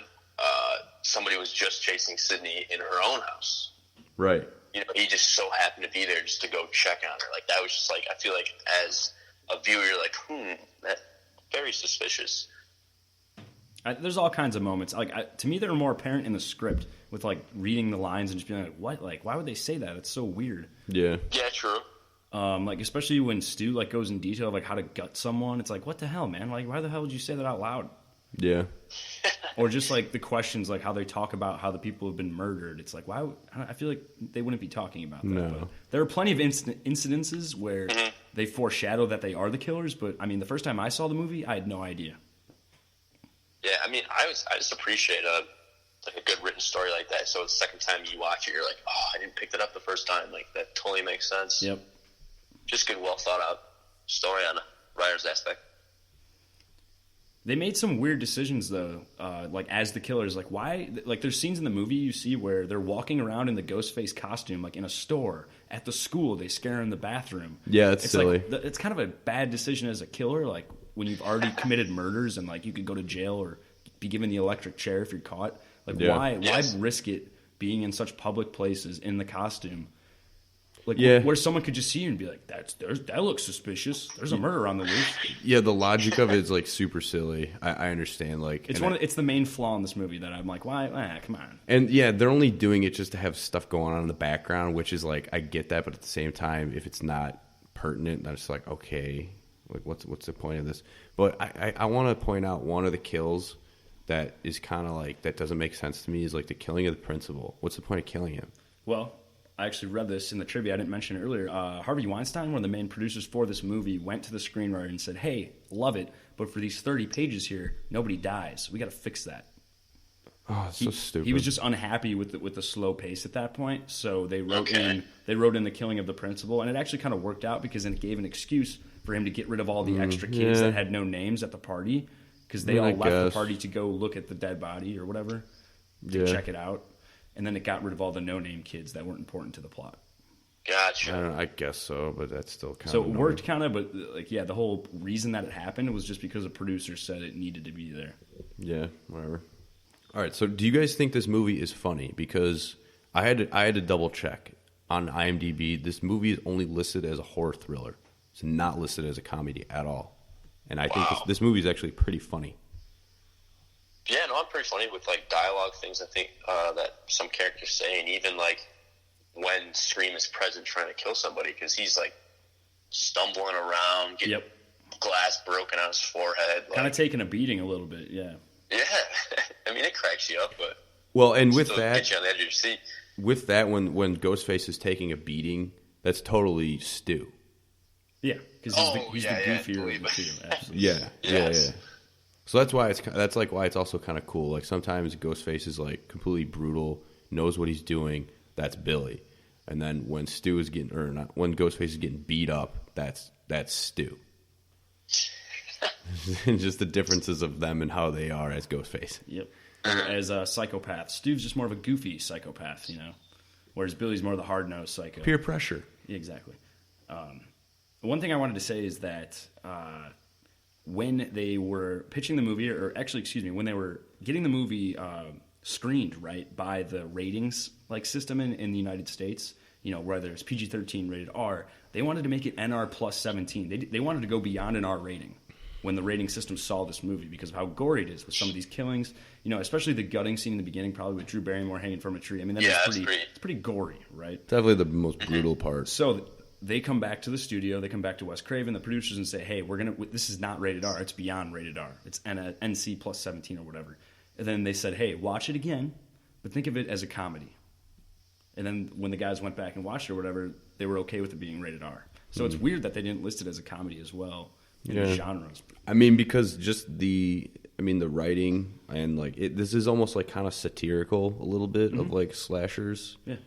somebody was just chasing Sydney in her own house. Right. You know, he just so happened to be there just to go check on her. Like, that was just like, I feel like as a viewer, you're like, that's very suspicious. There's all kinds of moments. Like, to me, they're more apparent in the script with, like, reading the lines and just being like, what? Like, why would they say that? It's so weird. Yeah. Yeah, true. Like, especially when Stu, like, goes in detail of, like, how to gut someone. It's like, what the hell, man? Like, why the hell would you say that out loud? Yeah. Or just, like, the questions, like, how they talk about how the people have been murdered. It's like, why? I feel like they wouldn't be talking about that. No. But there are plenty of incidences where they foreshadow that they are the killers. But, I mean, the first time I saw the movie, I had no idea. Yeah, I mean, I just appreciate a good written story like that. So the second time you watch it, you're like, oh, I didn't pick that up the first time. Like, that totally makes sense. Yep. Just good, well thought out story on a writer's aspect. They made some weird decisions, though, like, as the killers. Like, why? Like, there's scenes in the movie you see where they're walking around in the Ghostface costume, like, in a store, at the school. They scare in the bathroom. Yeah, it's silly. Like, it's kind of a bad decision as a killer, like, when you've already committed murders and, like, you could go to jail or be given the electric chair if you're caught. Like, why risk it being in such public places in the costume? Like, where someone could just see you and be like, that looks suspicious. There's a murder on the loose. Yeah, the logic of it is, like, super silly. I understand. Like, it's the main flaw in this movie that I'm like, why? Come on. And, yeah, they're only doing it just to have stuff going on in the background, which is, like, I get that, but at the same time, if it's not pertinent, then it's like, okay, like, what's the point of this? But I want to point out one of the kills that is kind of like, that doesn't make sense to me, is, like, the killing of the principal. What's the point of killing him? Well, I actually read this in the trivia. I didn't mention it earlier. Harvey Weinstein, one of the main producers for this movie, went to the screenwriter and said, hey, love it, but for these 30 pages here, nobody dies. We got to fix that. Oh, it's so stupid. He was just unhappy with the slow pace at that point, so they wrote in the killing of the principal, and it actually kind of worked out because it gave an excuse for him to get rid of all the extra kids that had no names at the party, because they all left the party to go look at the dead body or whatever to check it out. And then it got rid of all the no-name kids that weren't important to the plot. Gotcha. I don't know, I guess so, but that's still kind of... So it worked kind of, but like, yeah, the whole reason that it happened was just because a producer said it needed to be there. Yeah, whatever. All right, so do you guys think this movie is funny? Because I had to double check on IMDb. This movie is only listed as a horror thriller. It's not listed as a comedy at all. And I think this movie is actually pretty funny. Yeah, no, I'm pretty funny with like dialogue things. I think that some characters say, and even like when Scream is present trying to kill somebody, because he's like stumbling around, getting glass broken on his forehead, kind of taking a beating a little bit. Yeah. Yeah, I mean it cracks you up, but and with that, get you on the edge of your seat. With that, when Ghostface is taking a beating, that's totally Stu. Yeah, because he's the goofier of the two. Absolutely. Yeah. So that's why it's also kind of cool. Like sometimes Ghostface is like completely brutal, knows what he's doing. That's Billy, and then when when Ghostface is getting beat up, that's Stu. Just the differences of them and how they are as Ghostface. Yep. As a psychopath, Stu's just more of a goofy psychopath, whereas Billy's more of the hard-nosed psycho. Peer pressure. Yeah, exactly. One thing I wanted to say is that when they were pitching the movie, when they were getting the movie screened right by the ratings system in the United States, whether it's PG-13, rated R, they wanted to make it NR plus 17. They wanted to go beyond an R rating when the rating system saw this movie because of how gory it is with some of these killings, especially the gutting scene in the beginning, probably with Drew Barrymore hanging from a tree. I mean, it's pretty gory, right? Definitely the most brutal part. So they come back to the studio, they come back to Wes Craven, the producers, and say, hey, this is not rated R, it's beyond rated R. It's NC plus 17 or whatever. And then they said, hey, watch it again, but think of it as a comedy. And then when the guys went back and watched it or whatever, they were okay with it being rated R. So it's weird that they didn't list it as a comedy as well in the genres. I mean, because just the writing and this is almost like kind of satirical a little bit of like slashers. Yeah.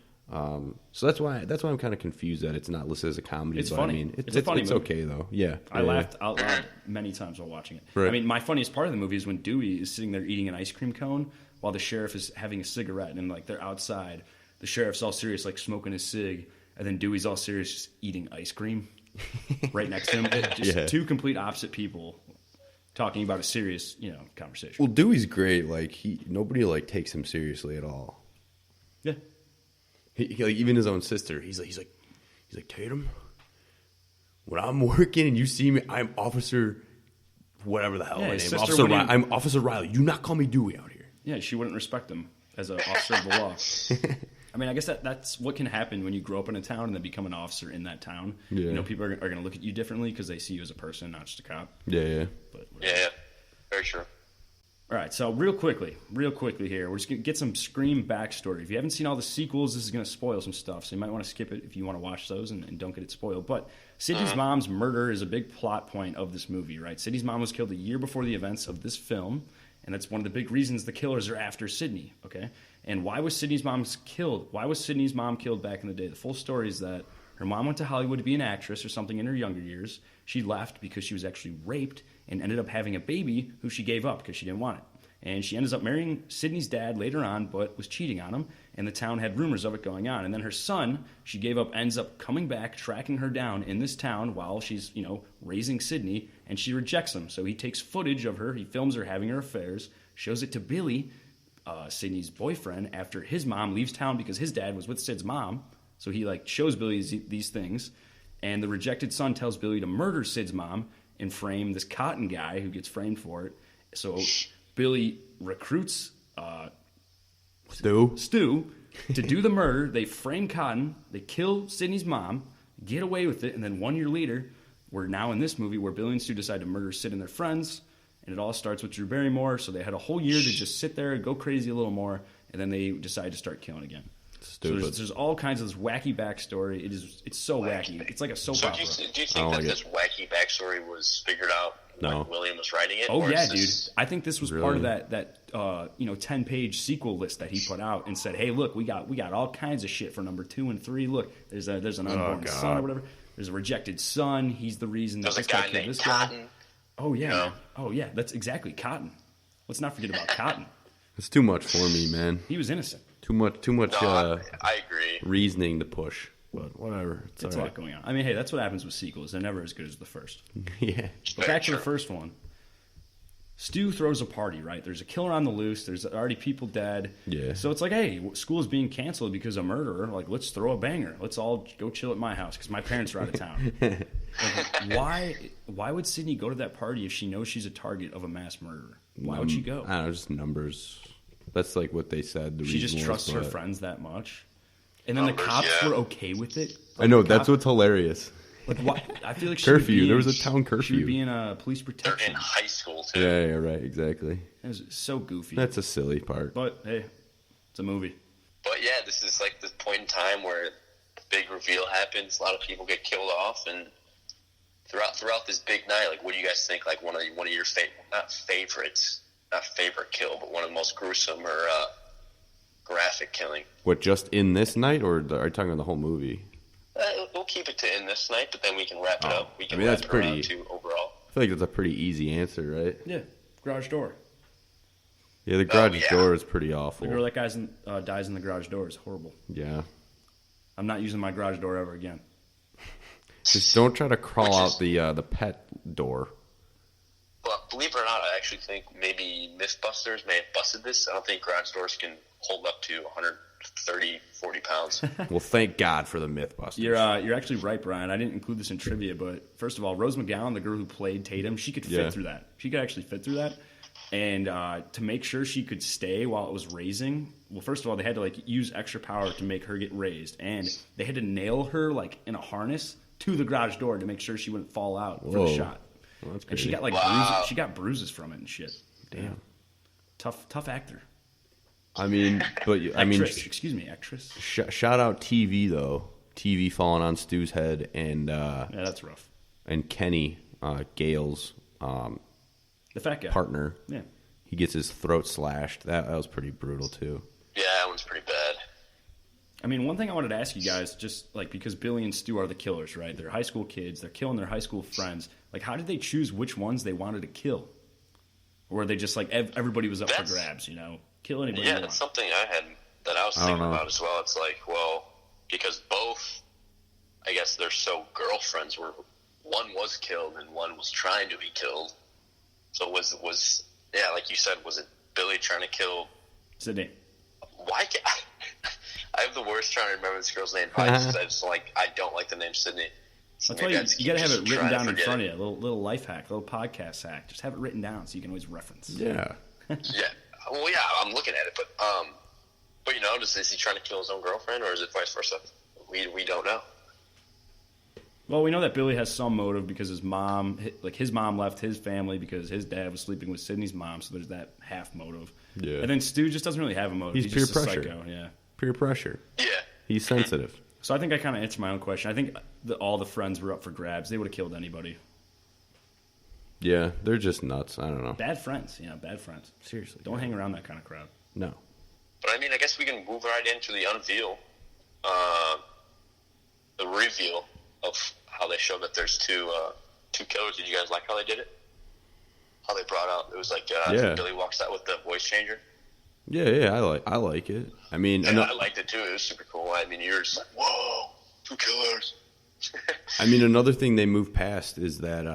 So that's why I'm kind of confused that it's not listed as a comedy. It's funny. I mean, it's a funny movie. Okay though. Yeah. I laughed out loud many times while watching it. Right. I mean, my funniest part of the movie is when Dewey is sitting there eating an ice cream cone while the sheriff is having a cigarette, and they're outside. The sheriff's all serious, smoking his cig, and then Dewey's all serious, just eating ice cream right next to him. Two complete opposite people talking about a serious, conversation. Well, Dewey's great. Nobody takes him seriously at all. Yeah. He even his own sister. He's like Tatum. When I'm working and you see me, I'm Officer, whatever the hell my name. I'm Officer Riley. You not call me Dewey out here. Yeah, she wouldn't respect him as an officer of the law. I mean, I guess that's what can happen when you grow up in a town and then become an officer in that town. Yeah. People are going to look at you differently because they see you as a person, not just a cop. Yeah. But very true. All right, so real quickly here, we're just going to get some Scream backstory. If you haven't seen all the sequels, this is going to spoil some stuff, so you might want to skip it if you want to watch those and don't get it spoiled. But Sidney's mom's murder is a big plot point of this movie, right? Sidney's mom was killed a year before the events of this film, and that's one of the big reasons the killers are after Sidney, okay? And why was Sidney's mom killed? Why was Sidney's mom killed back in the day? The full story is that her mom went to Hollywood to be an actress or something in her younger years. She left because she was actually raped and ended up having a baby who she gave up because she didn't want it. And she ends up marrying Sidney's dad later on, but was cheating on him, and the town had rumors of it going on. And then her son, she gave up, ends up coming back, tracking her down in this town while she's, raising Sidney, and she rejects him. So he takes footage of her, he films her having her affairs, shows it to Billy, Sidney's boyfriend, after his mom leaves town because his dad was with Sid's mom. So he shows Billy these things, and the rejected son tells Billy to murder Sid's mom and frame this Cotton guy who gets framed for it. So Billy recruits Stu to do the murder. They frame Cotton, they kill Sidney's mom, get away with it, and then 1 year later, we're now in this movie where Billy and Stu decide to murder Sid and their friends, and it all starts with Drew Barrymore. So they had a whole year to just sit there and go crazy a little more, and then they decide to start killing again. Stupid. So there's all kinds of this wacky backstory. It's so wacky. It's like a soap opera. Do you think that this wacky backstory was figured out when William was writing it? Oh yeah, dude. I think this was part of that 10-page sequel list that he put out and said, hey, look, we got all kinds of shit for number 2 and 3. Look, there's an unborn son or whatever. There's a rejected son. He's the reason that there's a guy named Cotton. Oh yeah. Oh yeah. That's exactly Cotton. Let's not forget about Cotton. It's too much for me, man. He was innocent. No, I agree. Reasoning to push. But whatever. It's a lot going on. I mean, hey, that's what happens with sequels. They're never as good as the first. Yeah. But back to the first one. Stu throws a party, right? There's a killer on the loose. There's already people dead. Yeah. So it's like, hey, school's being canceled because of murder. Like, let's throw a banger. Let's all go chill at my house because my parents are out of town. Like, why would Sydney go to that party if she knows she's a target of a mass murderer? Why would she go? I don't know, just numbers. That's like what they said. She just trusts her friends that much. And then the cops were okay with it. Like, I know, that's what's hilarious. Like, why? I feel like curfew. There was a town curfew. She would be in police protection. They're in high school too. Yeah, right, exactly. It was so goofy. That's a silly part. But hey, it's a movie. But yeah, this is like the point in time where the big reveal happens. A lot of people get killed off, and throughout this big night, like, what do you guys think? Like one of your not favorite kill, but one of the most gruesome or graphic killing. What, just in this night, or are you talking about the whole movie? We'll keep it to in this night, but then we can wrap it up. We can that's wrap it pretty around to overall. I feel like it's a pretty easy answer, right? Yeah, garage door. Yeah, the garage door is pretty awful. The girl that dies in the garage door is horrible. Yeah. I'm not using my garage door ever again. Just don't try to crawl out the pet door. Well, believe it or not, I actually think maybe Mythbusters may have busted this. I don't think garage doors can hold up to 130, 40 pounds. Well, thank God for the Mythbusters. You're actually right, Brian. I didn't include this in trivia, but first of all, Rose McGowan, the girl who played Tatum, she could fit through that. She could actually fit through that. And to make sure she could stay while it was raising, well, first of all, they had to use extra power to make her get raised, and they had to nail her in a harness to the garage door to make sure she wouldn't fall out for the shot. Well, that's and crazy. she got bruises. She got bruises from it and shit. Damn. Tough actor. I mean, but actress. Shout out TV though. TV falling on Stu's head, and yeah, that's rough. And Kenny, Gail's the fat guy partner. Yeah, he gets his throat slashed. That was pretty brutal too. Yeah, that one's pretty bad. I mean, one thing I wanted to ask you guys, just because Billy and Stu are the killers, right? They're high school kids. They're killing their high school friends. How did they choose which ones they wanted to kill? Or were they just everybody was up for grabs, Kill anybody you want. That's something I was thinking about as well. It's because both, I guess they're so girlfriends, where one was killed and one was trying to be killed. So was like you said, was it Billy trying to kill Sydney? Why can't I have the worst trying to remember this girl's name. Probably because I don't like the name Sydney. So that's why you got to have it written down in front of you. A little life hack, a little podcast hack. Just have it written down so you can always reference. Yeah. Yeah. Well, yeah, I'm looking at it, but is he trying to kill his own girlfriend, or is it vice versa? We don't know. Well, we know that Billy has some motive because his mom left his family because his dad was sleeping with Sydney's mom, so there's that half motive. Yeah. And then Stu just doesn't really have a motive. He's peer just pressure. A psycho. Yeah. Peer pressure. Yeah. He's sensitive. So I think I kind of answered my own question. I think all the friends were up for grabs. They would have killed anybody. Yeah, they're just nuts. I don't know. Bad friends. Bad friends. Seriously. Don't hang around that kind of crowd. No. But I mean, I guess we can move right into the unveil. The reveal of how they showed that there's two killers. Did you guys like how they did it? How they brought out, it was Billy walks out with the voice changer. Yeah, I like it. I mean, I liked it too. It was super cool. I mean, you're just like, whoa, two killers. I mean, another thing they moved past is that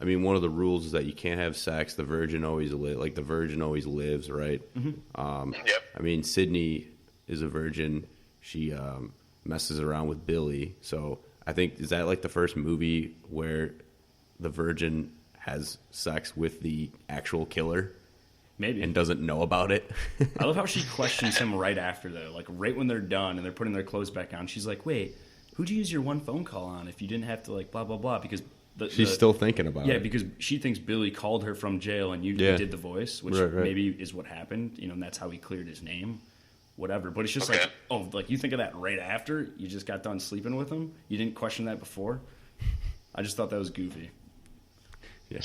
one of the rules is that you can't have sex. The virgin always lives, right? Mm-hmm. Yep. I mean, Sydney is a virgin. She messes around with Billy. So I think, is that the first movie where the virgin has sex with the actual killer? Maybe. And doesn't know about it. I love how she questions him right after, though. Right when they're done and they're putting their clothes back on, she's like, wait, who'd you use your one phone call on if you didn't have to, blah, blah, blah? Because she's still thinking about it. Yeah, because she thinks Billy called her from jail and you did the voice, which maybe is what happened, and that's how he cleared his name, whatever. But it's just you think of that right after you just got done sleeping with him? You didn't question that before? I just thought that was goofy. Yeah.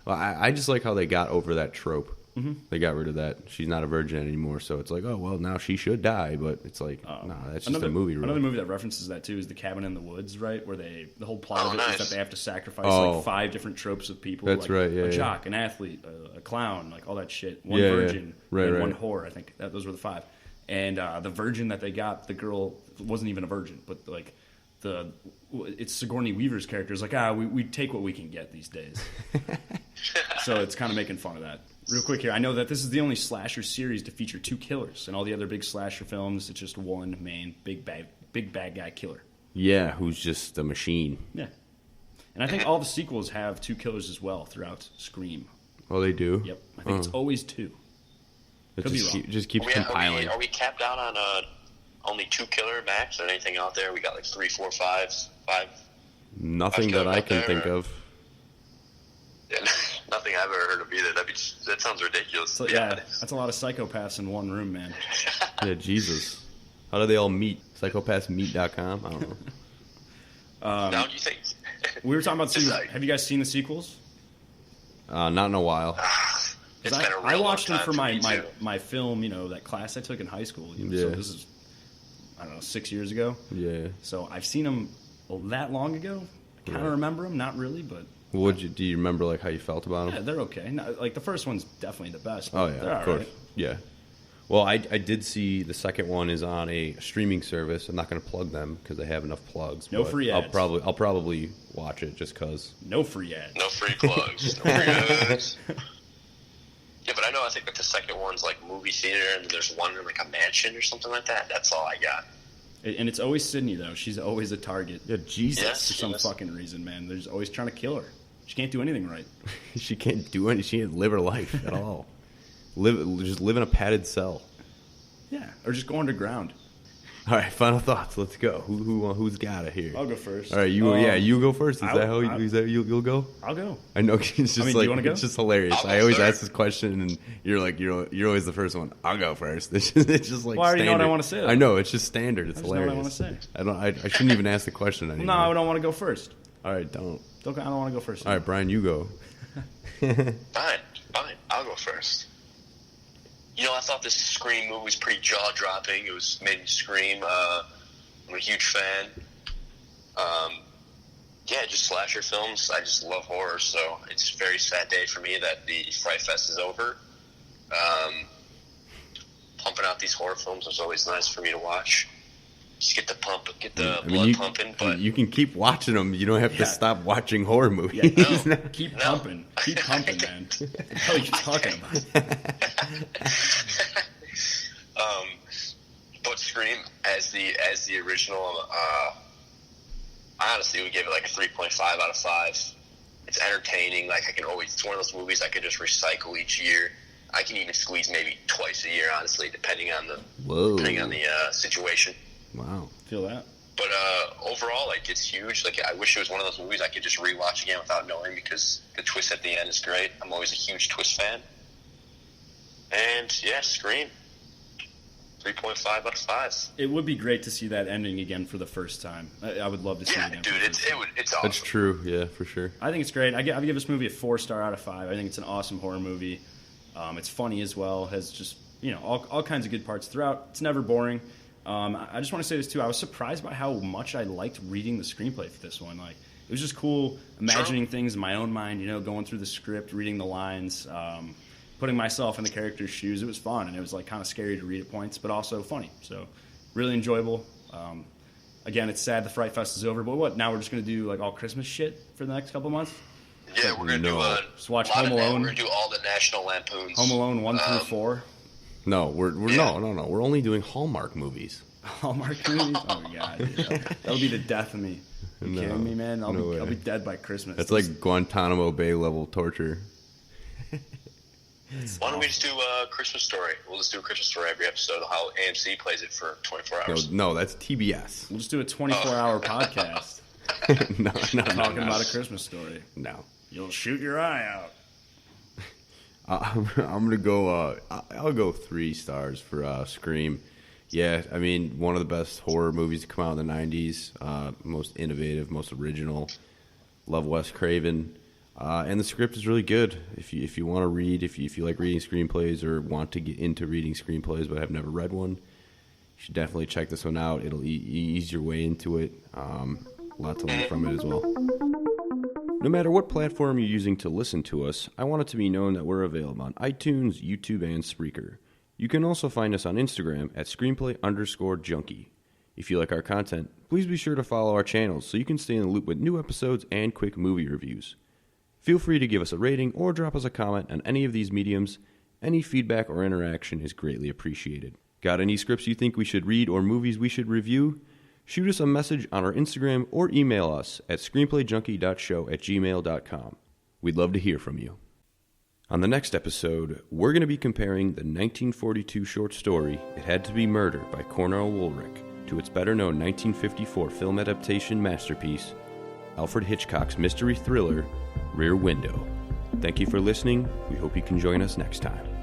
Well, I just like how they got over that trope. Mm-hmm. They got rid of that. She's not a virgin anymore, so it's now she should die, but it's that's just a movie rule. Another movie that references that, too, is The Cabin in the Woods, right? Where the whole plot of it is that they have to sacrifice 5 different tropes of people. That's right, yeah. A jock, an athlete, a clown, all that shit. One virgin, and one whore, I think. Those were the 5. And the virgin that they got, the girl wasn't even a virgin, but it's Sigourney Weaver's character is like, we take what we can get these days. So it's kind of making fun of that. Real quick here, I know that this is the only slasher series to feature 2 killers. In all the other big slasher films, it's just one main big bad guy killer. Yeah, who's just a machine. Yeah. And I think all the sequels have 2 killers as well throughout Scream. Oh, they do? Yep. I think it's always 2. It just keeps compiling. Are we capped out on only 2 killer max, or anything out there? We got like 3, 4, 5. Nothing that I can think of. Yeah, nothing I've ever heard of either. That sounds ridiculous. So, yeah, that's a lot of psychopaths in one room, man. Yeah, Jesus. How do they all meet? Psychopathsmeet.com? I don't know. Now, do you think? We were talking about have you guys seen the sequels? Not in a while. I watched them for my film, that class I took in high school. Yeah. So this is, I don't know, 6 years ago. Yeah. So I've seen them that long ago. I kind of remember them, not really, but. Do you remember like how you felt about them? Yeah, they're okay. Like the first one's definitely the best. Oh yeah, of course. Right. Yeah. Well, I did see the second one is on a streaming service. I'm not going to plug them because they have enough plugs. No free ads. I'll probably watch it just because. No free ads. No free plugs. No free ads. Yeah, but I think that the second one's like movie theater, and there's one in like a mansion or something like that. That's all I got. And it's always Sydney though. She's always a target. Yeah, Jesus. For some fucking reason, man. They're just always trying to kill her. She can't do anything right. She can't do anything. She can't live her life at all. Just live in a padded cell. Yeah, or just go underground. All right, final thoughts. Let's go. Who's got it here? I'll go first. All right, you go first. You'll go? I'll go. I know it's just do you wanna go? It's just hilarious. I always ask this question, and you're like you're always the first one. I'll go first. It's just like. Well, I already standard. know what I want to say. Though. I know it's just standard. It's hilarious. Know what I want to say. I shouldn't even ask the question anymore. No, I don't want to go first. All right, don't. I don't want to go first. All right, Brian, you go. Fine. I'll go first. I thought this Scream movie was pretty jaw-dropping. It made me scream. I'm a huge fan. Just slasher films. I just love horror, so it's a very sad day for me that the Fright Fest is over. Pumping out these horror films was always nice for me to watch. Just get the blood pumping. But you can keep watching them. You don't have to stop watching horror movies. Yeah, keep pumping, man. What are you talking about? But Scream as the original, I honestly would give it like a 3.5 out of 5. It's entertaining. Like it's one of those movies I could just recycle each year. I can even squeeze maybe twice a year, honestly, depending on the situation. Wow, feel that. But overall, it's huge. I wish it was one of those movies I could just rewatch again without knowing, because the twist at the end is great. I'm always a huge twist fan. And yeah, Scream. 3.5 out of 5. It would be great to see that ending again for the first time. I would love to see it again. Yeah, dude, it's awesome. That's true. Yeah, for sure. I think it's great. I give this movie a 4-star out of 5. I think it's an awesome horror movie. It's funny as well. Has just all kinds of good parts throughout. It's never boring. I just want to say this too. I was surprised by how much I liked reading the screenplay for this one. It was just cool imagining things in my own mind. Going through the script, reading the lines. Putting myself in the character's shoes. It was fun, and it was kind of scary to read at points, but also funny. So, really enjoyable. Again, it's sad the Fright Fest is over, but what? Now we're just going to do all Christmas shit for the next couple months? Yeah, we're going to do just watch Home Alone. We're going to do all the National Lampoons. Home Alone 1 through 4. No, no. We're only doing Hallmark movies. Hallmark movies? Oh my god, dude. That'll be the death of me. Are you kidding me, man? I'll be dead by Christmas. That's like Guantanamo Bay level torture. Why don't we just do a Christmas Story? We'll just do a Christmas Story every episode, how AMC plays it for 24 hours. No, that's TBS. We'll just do a 24-hour podcast. No. Talking about a Christmas Story. No. You'll shoot your eye out. I'm going to go, I'll go 3 stars for Scream. Yeah, I mean, one of the best horror movies to come out in the 90s. Most innovative, most original. Love Wes Craven. And the script is really good. If you want to read, if you like reading screenplays or want to get into reading screenplays but have never read one, you should definitely check this one out. It'll ease your way into it. A lot to learn from it as well. No matter what platform you're using to listen to us, I want it to be known that we're available on iTunes, YouTube, and Spreaker. You can also find us on Instagram at screenplay_junkie. If you like our content, please be sure to follow our channels so you can stay in the loop with new episodes and quick movie reviews. Feel free to give us a rating or drop us a comment on any of these mediums. Any feedback or interaction is greatly appreciated. Got any scripts you think we should read or movies we should review? Shoot us a message on our Instagram or email us at screenplayjunkie.show@gmail.com. We'd love to hear from you. On the next episode, we're going to be comparing the 1942 short story It Had to Be Murder by Courtney Cox to its better-known 1954 film adaptation masterpiece, Alfred Hitchcock's mystery thriller, Rear Window. Thank you for listening. We hope you can join us next time.